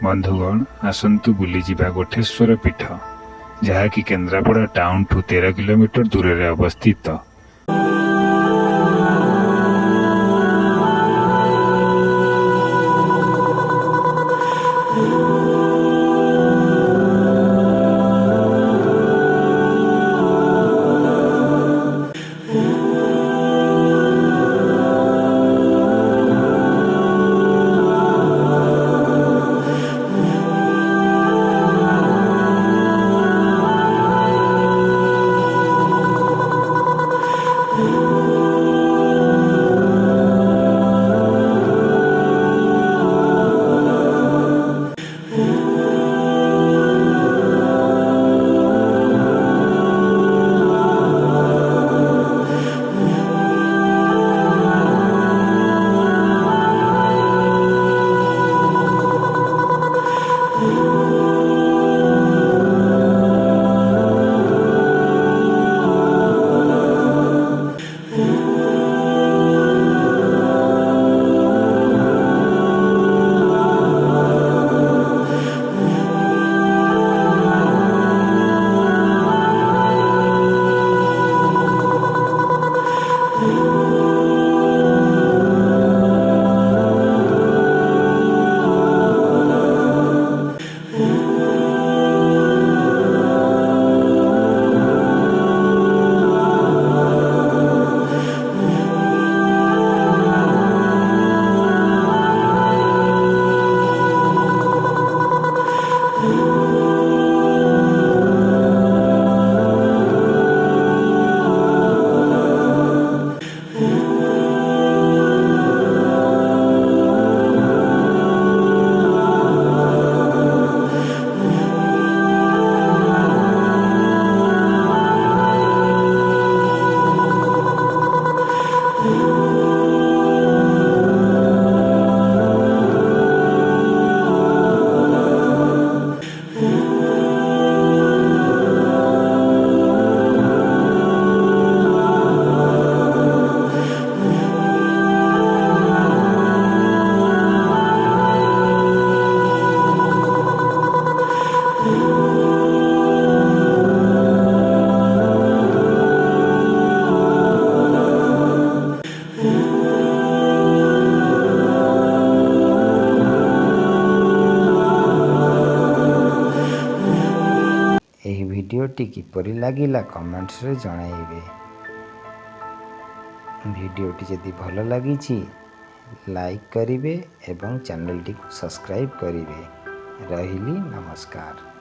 बंधुगण आसतु बुली जिबा गोठेश्वर पीठ जहाँकि केन्द्रापड़ा टाउन ठू 13 किलोमीटर दूर में अवस्थित। भिडियोटी किपरि लागिला कमेंट्स रे जणाइबे। भिडियोटी जदि भल लागिछि लाइक करिवे एवं चैनल टी को सब्सक्राइब करिवे। रहिली नमस्कार।